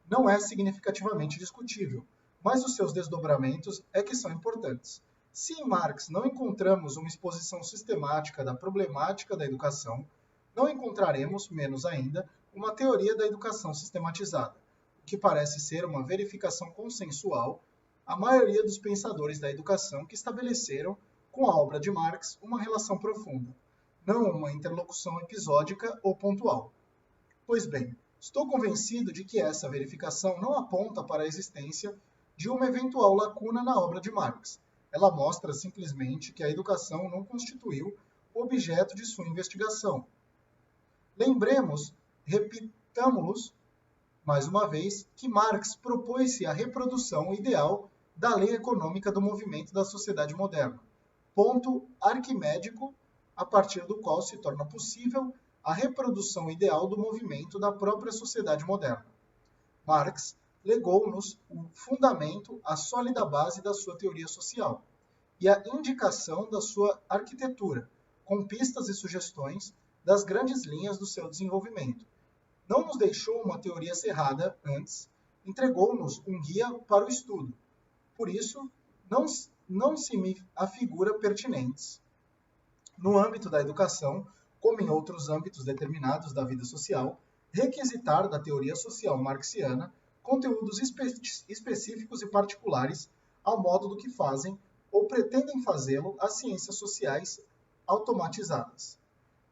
não é significativamente discutível, mas os seus desdobramentos é que são importantes. Se em Marx não encontramos uma exposição sistemática da problemática da educação, não encontraremos, menos ainda, uma teoria da educação sistematizada, o que parece ser uma verificação consensual à maioria dos pensadores da educação que estabeleceram com a obra de Marx uma relação profunda, não uma interlocução episódica ou pontual. Pois bem, estou convencido de que essa verificação não aponta para a existência de uma eventual lacuna na obra de Marx. Ela mostra simplesmente que a educação não constituiu o objeto de sua investigação. Lembremos, repitamos-los mais uma vez, que Marx propôs-se a reprodução ideal da lei econômica do movimento da sociedade moderna, ponto arquimédico a partir do qual se torna possível a reprodução ideal do movimento da própria sociedade moderna. Marx legou-nos o fundamento, a sólida base da sua teoria social e a indicação da sua arquitetura, com pistas e sugestões das grandes linhas do seu desenvolvimento. Não nos deixou uma teoria cerrada antes, entregou-nos um guia para o estudo. Por isso, não se me afigura pertinentes, no âmbito da educação, como em outros âmbitos determinados da vida social, requisitar da teoria social marxiana conteúdos específicos e particulares ao modo do que fazem ou pretendem fazê-lo as ciências sociais automatizadas.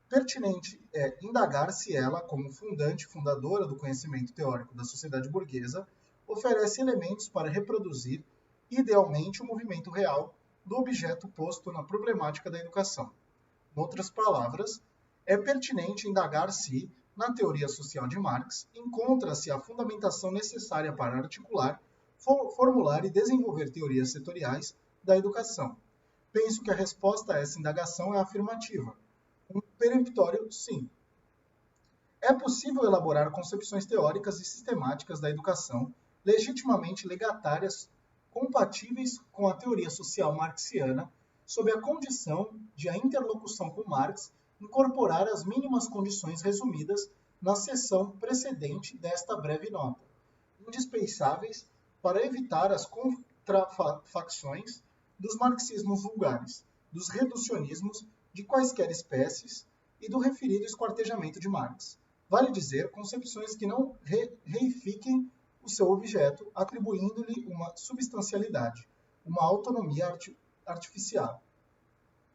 Pertinente é indagar se ela, como fundadora do conhecimento teórico da sociedade burguesa, oferece elementos para reproduzir, idealmente, o movimento real do objeto posto na problemática da educação. Em outras palavras, é pertinente indagar se, na teoria social de Marx, encontra-se a fundamentação necessária para articular, formular e desenvolver teorias setoriais da educação. Penso que a resposta a essa indagação é afirmativa. Um peremptório sim. É possível elaborar concepções teóricas e sistemáticas da educação legitimamente legatárias, compatíveis com a teoria social marxiana, sob a condição de a interlocução com Marx incorporar as mínimas condições resumidas na seção precedente desta breve nota, indispensáveis para evitar as contrafacções dos marxismos vulgares, dos reducionismos de quaisquer espécies e do referido esquartejamento de Marx. Vale dizer, concepções que não reifiquem o seu objeto, atribuindo-lhe uma substancialidade, uma autonomia artificial,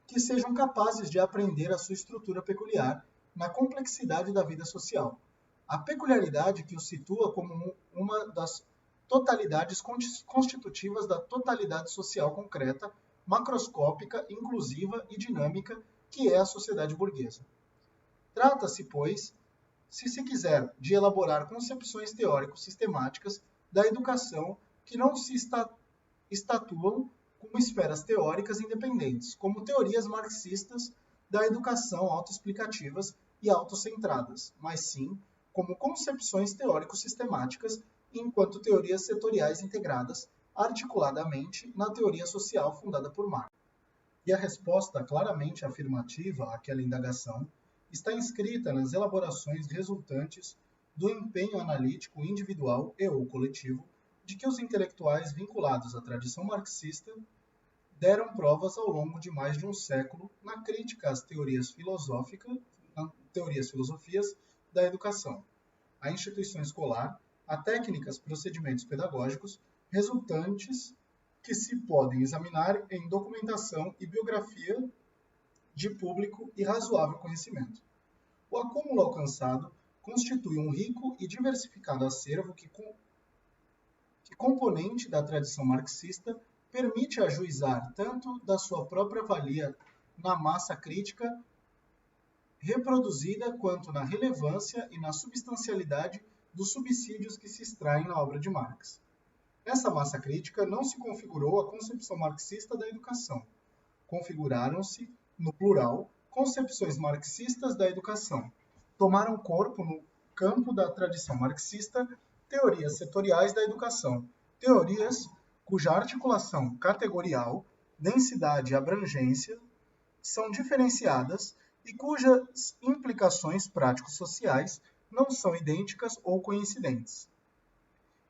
que sejam capazes de aprender a sua estrutura peculiar na complexidade da vida social. A peculiaridade que o situa como uma das totalidades constitutivas da totalidade social concreta, macroscópica, inclusiva e dinâmica que é a sociedade burguesa. Trata-se, pois, se quiser, de elaborar concepções teórico-sistemáticas da educação que não se estatuam como esferas teóricas independentes, como teorias marxistas da educação autoexplicativas e autocentradas, mas sim como concepções teórico-sistemáticas enquanto teorias setoriais integradas articuladamente na teoria social fundada por Marx. E a resposta claramente afirmativa àquela indagação está inscrita nas elaborações resultantes do empenho analítico individual e ou coletivo de que os intelectuais vinculados à tradição marxista deram provas ao longo de mais de um século na crítica às filosofias da educação, à instituição escolar, a técnicas, procedimentos pedagógicos resultantes que se podem examinar em documentação e biografia de público e razoável conhecimento. O acúmulo alcançado constitui um rico e diversificado acervo que componente da tradição marxista permite ajuizar tanto da sua própria valia na massa crítica reproduzida quanto na relevância e na substancialidade dos subsídios que se extraem na obra de Marx. Nessa massa crítica não se configurou a concepção marxista da educação. Configuraram-se, no plural, concepções marxistas da educação. Tomaram corpo no campo da tradição marxista teorias setoriais da educação, teorias cuja articulação categorial, densidade e abrangência são diferenciadas e cujas implicações prático-sociais não são idênticas ou coincidentes.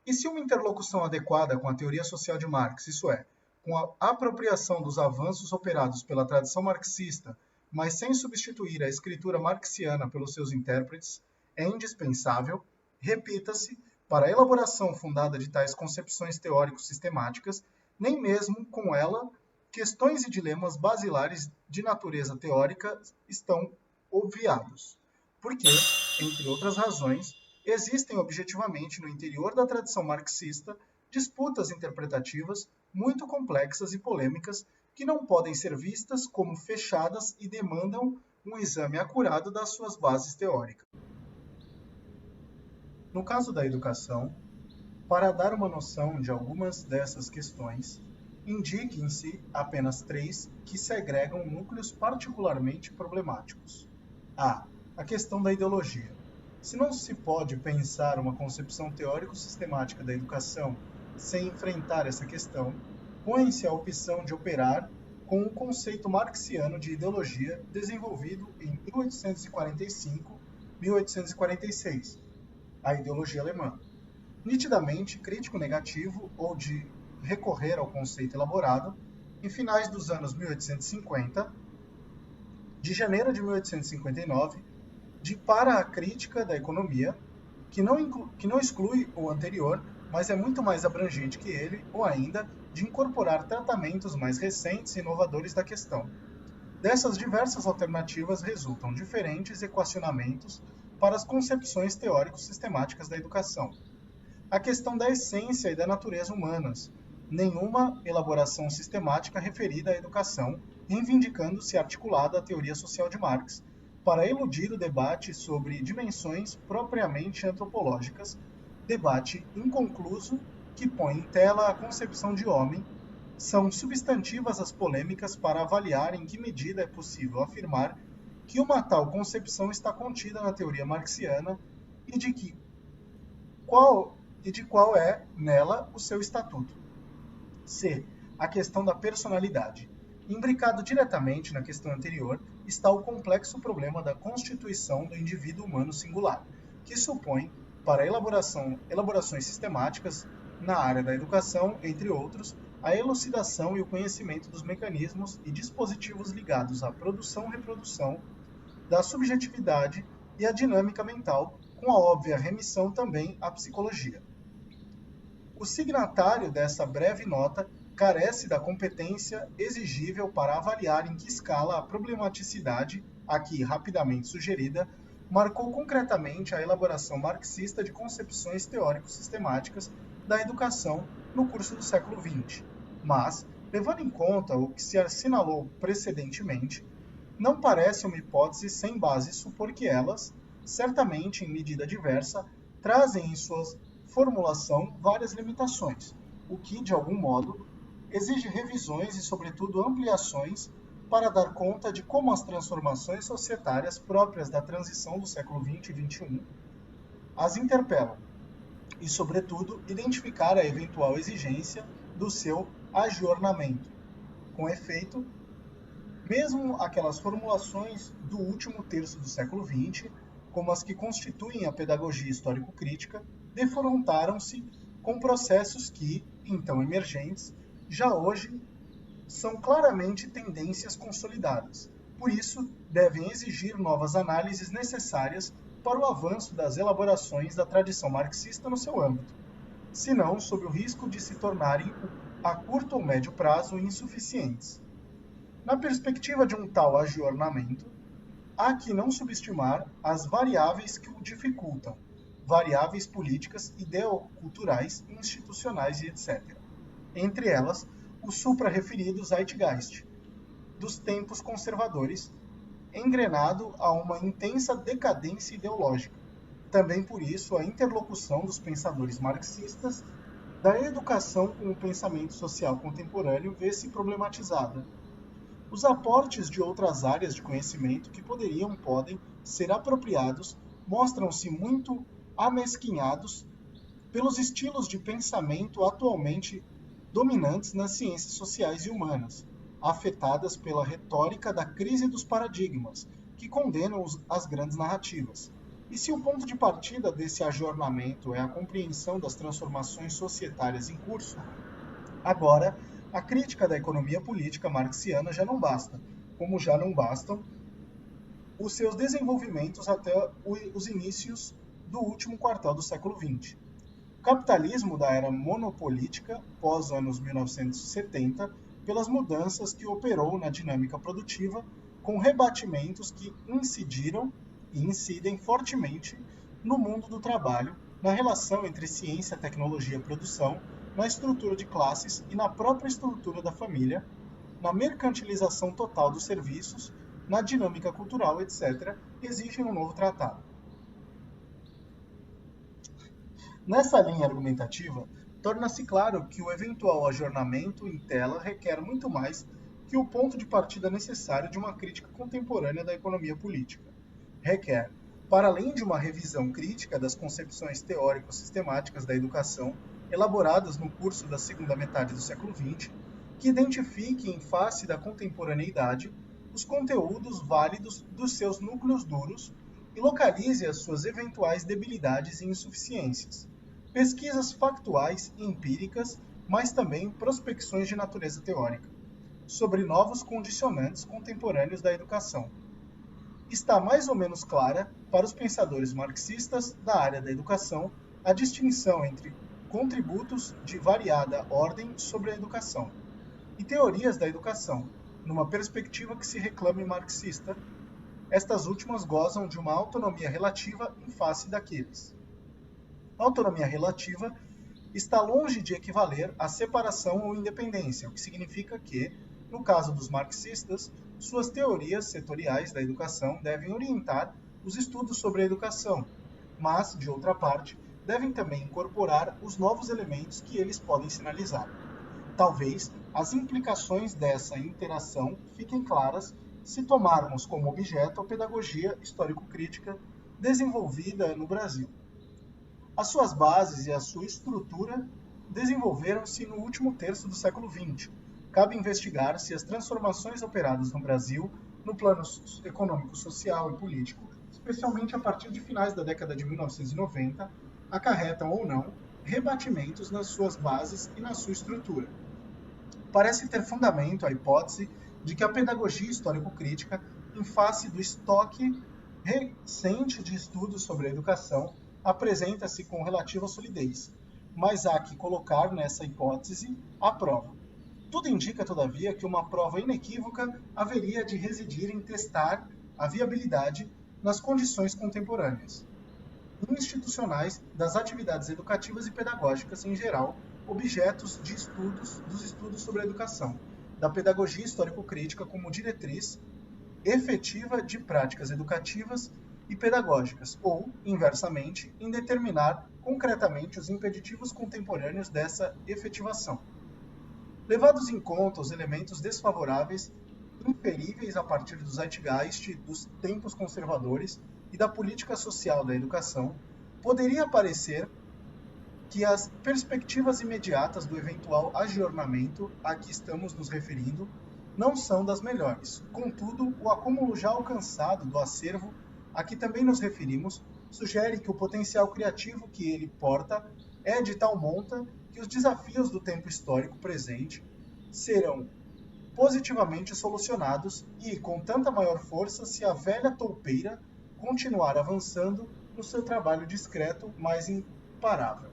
E se uma interlocução adequada com a teoria social de Marx, isso é, com a apropriação dos avanços operados pela tradição marxista, mas sem substituir a escritura marxiana pelos seus intérpretes, é indispensável, repita-se, para a elaboração fundada de tais concepções teórico-sistemáticas, nem mesmo com ela questões e dilemas basilares de natureza teórica estão obviados, porque, entre outras razões, existem objetivamente no interior da tradição marxista disputas interpretativas muito complexas e polêmicas que não podem ser vistas como fechadas e demandam um exame acurado das suas bases teóricas. No caso da educação, para dar uma noção de algumas dessas questões, indiquem-se apenas 3 que segregam núcleos particularmente problemáticos. A questão da ideologia. Se não se pode pensar uma concepção teórico-sistemática da educação sem enfrentar essa questão, põe-se a opção de operar com o conceito marxiano de ideologia desenvolvido em 1845-1846, a ideologia alemã. Nitidamente crítico negativo ou de recorrer ao conceito elaborado em finais dos anos 1850, de janeiro de 1859, de para a crítica da economia, que não exclui o anterior, mas é muito mais abrangente que ele, ou ainda, de incorporar tratamentos mais recentes e inovadores da questão. Dessas diversas alternativas resultam diferentes equacionamentos para as concepções teórico-sistemáticas da educação. A questão da essência e da natureza humanas, nenhuma elaboração sistemática referida à educação, reivindicando-se articulada à teoria social de Marx, para eludir o debate sobre dimensões propriamente antropológicas, debate inconcluso que põe em tela a concepção de homem, são substantivas as polêmicas para avaliar em que medida é possível afirmar que uma tal concepção está contida na teoria marxiana e de qual é, nela, o seu estatuto. C. A questão da personalidade. Imbricado diretamente na questão anterior está o complexo problema da constituição do indivíduo humano singular, que supõe, para elaborações sistemáticas na área da educação, entre outros, a elucidação e o conhecimento dos mecanismos e dispositivos ligados à produção-reprodução, da subjetividade e à dinâmica mental, com a óbvia remissão também à psicologia. O signatário dessa breve nota carece da competência exigível para avaliar em que escala a problematicidade, aqui rapidamente sugerida, marcou concretamente a elaboração marxista de concepções teórico-sistemáticas da educação no curso do século XX. Mas, levando em conta o que se assinalou precedentemente, não parece uma hipótese sem base supor que elas, certamente em medida diversa, trazem em sua formulação várias limitações, o que, de algum modo, exige revisões e, sobretudo, ampliações para dar conta de como as transformações societárias próprias da transição do século XX e XXI as interpelam e, sobretudo, identificar a eventual exigência do seu agiornamento. Com efeito, mesmo aquelas formulações do último terço do século XX, como as que constituem a pedagogia histórico-crítica, defrontaram-se com processos que, então emergentes, já hoje são claramente tendências consolidadas. Por isso, devem exigir novas análises necessárias para o avanço das elaborações da tradição marxista no seu âmbito, senão sob o risco de se tornarem, a curto ou médio prazo, insuficientes. Na perspectiva de um tal agiornamento, há que não subestimar as variáveis que o dificultam, variáveis políticas, ideoculturais, institucionais e etc. Entre elas, o supra-referido Zeitgeist, dos tempos conservadores, engrenado a uma intensa decadência ideológica. Também por isso a interlocução dos pensadores marxistas da educação com o pensamento social contemporâneo vê-se problematizada. Os aportes de outras áreas de conhecimento que podem ser apropriados mostram-se muito amesquinhados pelos estilos de pensamento atualmente dominantes nas ciências sociais e humanas, afetadas pela retórica da crise dos paradigmas, que condenam as grandes narrativas. E se o ponto de partida desse agiornamento é a compreensão das transformações societárias em curso, agora, a crítica da economia política marxiana já não basta, como já não bastam os seus desenvolvimentos até os inícios do último quartal do século XX. O capitalismo da era monopolítica, pós anos 1970, pelas mudanças que operou na dinâmica produtiva, com rebatimentos que incidiram e incidem fortemente no mundo do trabalho, na relação entre ciência, tecnologia e produção, na estrutura de classes e na própria estrutura da família, na mercantilização total dos serviços, na dinâmica cultural, etc., exigem um novo tratado. Nessa linha argumentativa, torna-se claro que o eventual ajornamento em tela requer muito mais que o ponto de partida necessário de uma crítica contemporânea da economia política. Requer, para além de uma revisão crítica das concepções teórico-sistemáticas da educação elaboradas no curso da segunda metade do século XX, que identifique em face da contemporaneidade os conteúdos válidos dos seus núcleos duros e localize as suas eventuais debilidades e insuficiências. Pesquisas factuais e empíricas, mas também prospecções de natureza teórica, sobre novos condicionantes contemporâneos da educação. Está mais ou menos clara, para os pensadores marxistas da área da educação, a distinção entre contributos de variada ordem sobre a educação e teorias da educação, numa perspectiva que se reclame marxista. Estas últimas gozam de uma autonomia relativa em face daqueles. A autonomia relativa está longe de equivaler a separação ou independência, o que significa que, no caso dos marxistas, suas teorias setoriais da educação devem orientar os estudos sobre a educação, mas, de outra parte, devem também incorporar os novos elementos que eles podem sinalizar. Talvez as implicações dessa interação fiquem claras se tomarmos como objeto a pedagogia histórico-crítica desenvolvida no Brasil. As suas bases e a sua estrutura desenvolveram-se no último terço do século XX. Cabe investigar se as transformações operadas no Brasil, no plano econômico, social e político, especialmente a partir de finais da década de 1990, acarretam ou não rebatimentos nas suas bases e na sua estrutura. Parece ter fundamento a hipótese de que a pedagogia histórico-crítica, em face do estoque recente de estudos sobre a educação, apresenta-se com relativa solidez, mas há que colocar nessa hipótese a prova. Tudo indica, todavia, que uma prova inequívoca haveria de residir em testar a viabilidade nas condições contemporâneas e institucionais das atividades educativas e pedagógicas em geral, objetos de dos estudos sobre a educação, da pedagogia histórico-crítica como diretriz efetiva de práticas educativas e pedagógicas, ou, inversamente, em determinar concretamente os impeditivos contemporâneos dessa efetivação. Levados em conta os elementos desfavoráveis inferíveis a partir do zeitgeist dos tempos conservadores e da política social da educação, poderia parecer que as perspectivas imediatas do eventual ajornamento a que estamos nos referindo não são das melhores. Contudo, o acúmulo já alcançado do acervo a que também nos referimos sugere que o potencial criativo que ele porta é de tal monta que os desafios do tempo histórico presente serão positivamente solucionados e com tanta maior força se a velha toupeira continuar avançando no seu trabalho discreto, mas imparável.